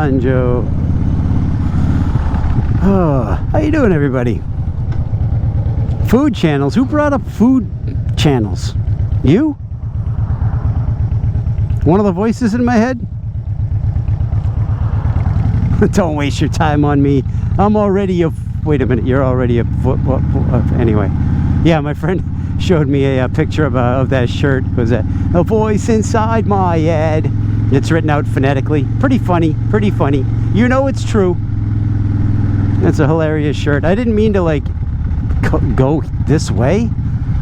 Banjo. Oh, how you doing, everybody? Food channels. Who brought up food channels? You? One of the voices in my head? Don't waste your time on me. I'm already a... Wait a minute, you're already a... Anyway. Yeah, my friend showed me a picture of that shirt. It was a voice inside my head. It's written out phonetically. Pretty funny, pretty funny. You know it's true. It's a hilarious shirt. I didn't mean to, like, go this way.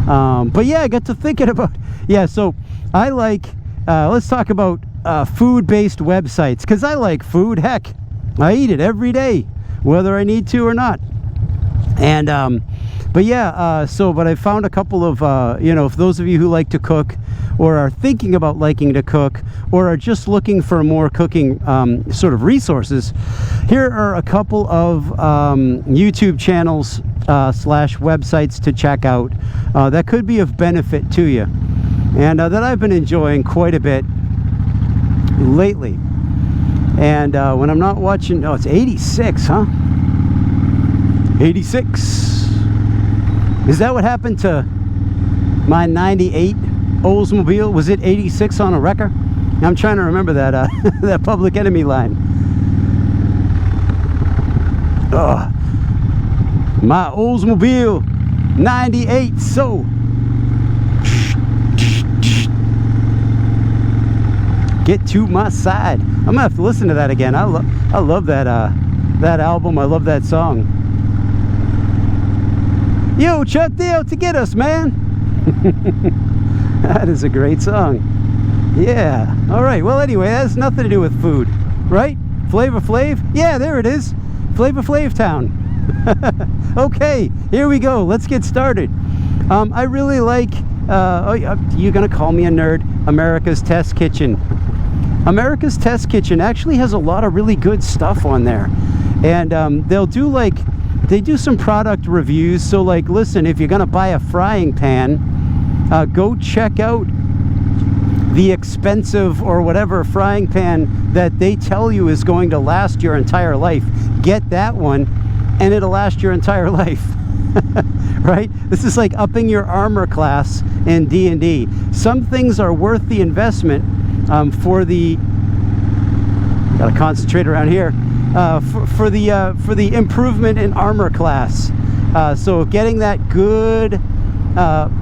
But yeah, I got to thinking about... Yeah, so I like... let's talk about food-based websites, because I like food. Heck, I eat it every day, whether I need to or not. And but yeah, but I found a couple of you know, if those of you who like to cook or are thinking about liking to cook or are just looking for more cooking sort of resources, here are a couple of YouTube channels slash websites to check out that could be of benefit to you, and that I've been enjoying quite a bit lately. And when I'm not watching... Oh, it's 86, huh? 86. Is that what happened to my 98 Oldsmobile? Was it 86 on a wrecker? I'm trying to remember that that Public Enemy line. Oh, my Oldsmobile 98. So get to my side. I'm gonna have to listen to that again. I love that that album. I love that song. Yo, Chuck D out to get us, man. That is a great song. Yeah. All right. Well, anyway, that has nothing to do with food, right? Flavor Flav? Yeah, there it is. Flavor Flav Town. Okay, here we go. Let's get started. I really like... oh, you're gonna call me a nerd? America's Test Kitchen. America's Test Kitchen actually has a lot of really good stuff on there, and they'll do, like, they do some product reviews. So, like, listen, if you're gonna buy a frying pan, go check out the expensive or whatever frying pan that they tell you is going to last your entire life. Get that one and it'll last your entire life. Right? This is like upping your armor class in D&D. Some things are worth the investment for the... Gotta concentrate around here. For the improvement in armor class. So getting that good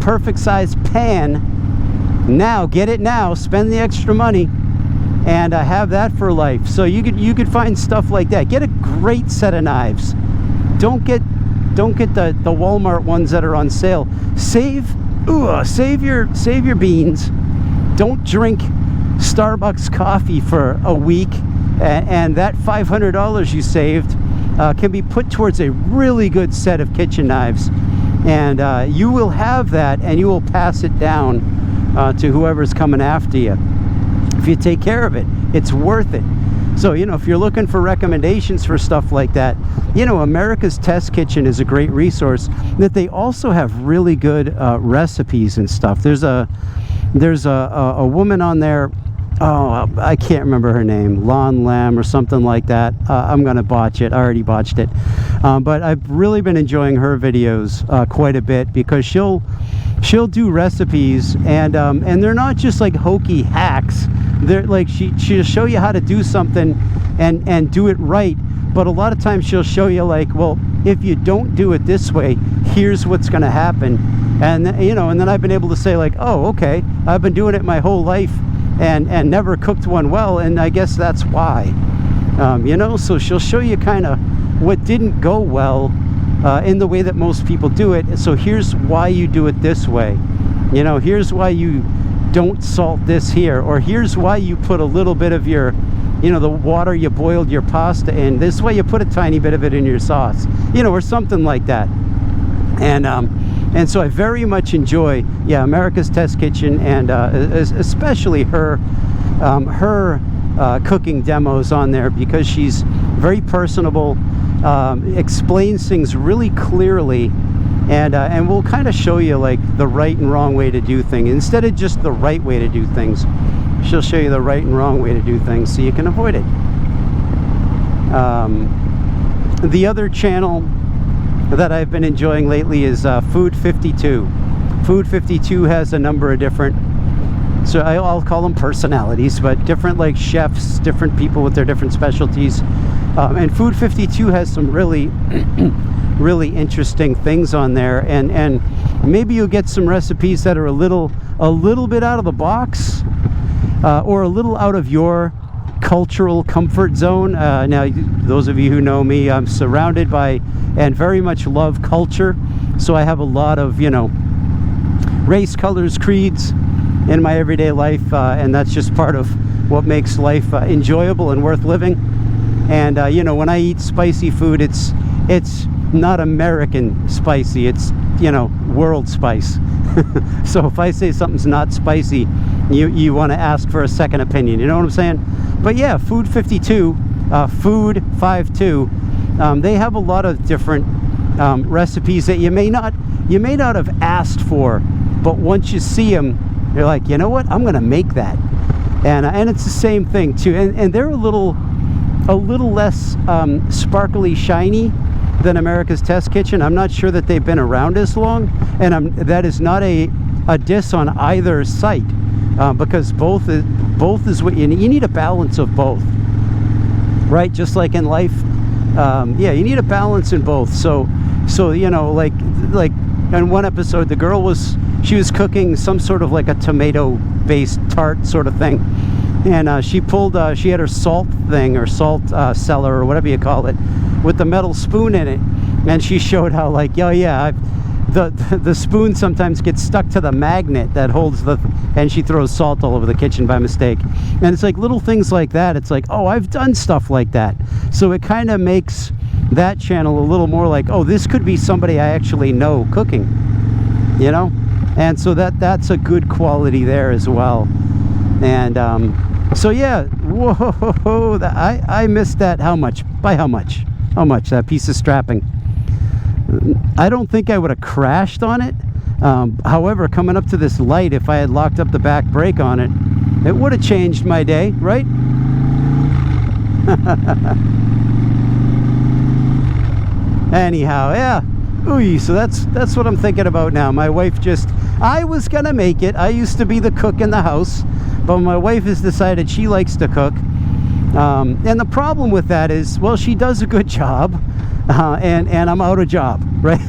perfect size pan now, get it now, spend the extra money, and have that for life. So you could find stuff like that. Get a great set of knives. Don't get the Walmart ones that are on sale. Save your beans. Don't drink Starbucks coffee for a week, and that $500 you saved can be put towards a really good set of kitchen knives, and you will have that, and you will pass it down to whoever's coming after you. If you take care of it, it's worth it. So, you know, if you're looking for recommendations for stuff like that, you know, America's Test Kitchen is a great resource. That they also have really good recipes and stuff. There's a woman on there. Oh, I can't remember her name. Lon Lamb or something like that. I'm gonna botch it. I already botched it. But I've really been enjoying her videos quite a bit, because she'll do recipes, and they're not just like hokey hacks. They're like, she'll show you how to do something and do it right. But a lot of times she'll show you, like, well, if you don't do it this way, here's what's going to happen. And, you know, and then I've been able to say, like, oh, okay, I've been doing it my whole life and never cooked one well, and I guess that's why. You know, so she'll show you kind of what didn't go well in the way that most people do it. So here's why you do it this way. You know, here's why you don't salt this here, or here's why you put a little bit of your, you know, the water you boiled your pasta in, this way you put a tiny bit of it in your sauce, you know, or something like that. And so I very much enjoy, yeah, America's Test Kitchen, and especially her cooking demos on there, because she's very personable, explains things really clearly, and we'll kind of show you, like, the right and wrong way to do things. Instead of just the right way to do things, she'll show you the right and wrong way to do things so you can avoid it. The other channel that I've been enjoying lately is Food 52. Food 52 has a number of different, so I'll call them personalities, but different like chefs, different people with their different specialties. And Food 52 has some really really interesting things on there, and maybe you'll get some recipes that are a little bit out of the box, or a little out of your cultural comfort zone. Now, those of you who know me, I'm surrounded by and very much love culture, so I have a lot of, you know, race, colors, creeds in my everyday life, and that's just part of what makes life enjoyable and worth living. And you know, when I eat spicy food, it's not American spicy, it's, you know, world spice. So if I say something's not spicy, you want to ask for a second opinion, you know what I'm saying? But yeah, Food 52, Food 52, they have a lot of different recipes that you may not have asked for, but once you see them, you're like, you know what, I'm gonna make that. And it's the same thing too, and they're a little less sparkly shiny than America's Test Kitchen. I'm not sure that they've been around as long, and that is not a diss on either site, because both is what you need a balance of both, right? Just like in life, yeah, you need a balance in both. So you know, like in one episode, the girl was cooking some sort of like a tomato based tart sort of thing, and she had her salt thing, or salt cellar, or whatever you call it, with the metal spoon in it, and she showed how, like, oh yeah, the spoon sometimes gets stuck to the magnet that holds and she throws salt all over the kitchen by mistake. And it's like little things like that. It's like, oh, I've done stuff like that. So it kind of makes that channel a little more like, oh, this could be somebody I actually know cooking, you know? And so that's a good quality there as well. And so yeah, whoa, I missed that. How much? By how much? How much? That piece of strapping. I don't think I would have crashed on it. However, coming up to this light, if I had locked up the back brake on it, it would have changed my day, right? Anyhow, yeah. Ooh, so that's what I'm thinking about now. My wife I was gonna make it. I used to be the cook in the house, but my wife has decided she likes to cook. And the problem with that is, well, she does a good job, and I'm out of job, right?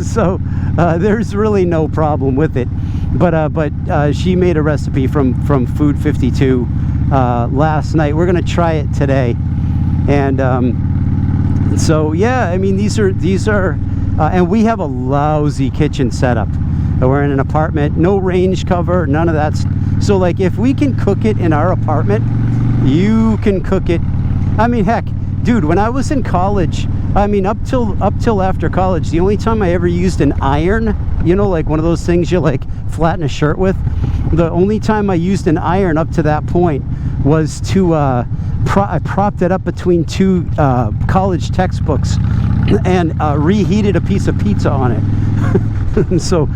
So there's really no problem with it. But she made a recipe from Food 52 last night. We're gonna try it today, and so yeah, I mean, these are and we have a lousy kitchen setup. We're in an apartment, no range cover, none of that. So like, if we can cook it in our apartment, you can cook it. I mean, heck, dude, when I was in college, I mean, up till after college, the only time I ever used an iron, you know, like one of those things you like flatten a shirt with, the only time I used an iron up to that point was to I propped it up between two college textbooks and reheated a piece of pizza on it. so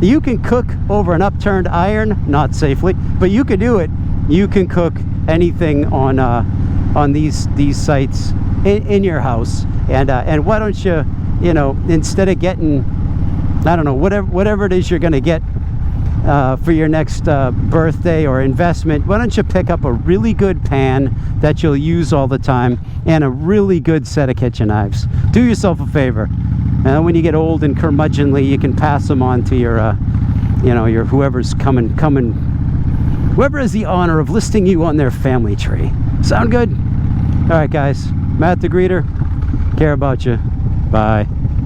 you can cook over an upturned iron, not safely, but you can do it. You can cook anything on these sites in your house, and why don't you, you know, instead of getting, I don't know, whatever it is you're going to get for your next birthday or investment, why don't you pick up a really good pan that you'll use all the time, and a really good set of kitchen knives. Do yourself a favor, and when you get old and curmudgeonly, you can pass them on to your you know, your whoever's coming, whoever has the honor of listing you on their family tree. Sound good? All right, guys, Matt the Greeter, care about you. Bye.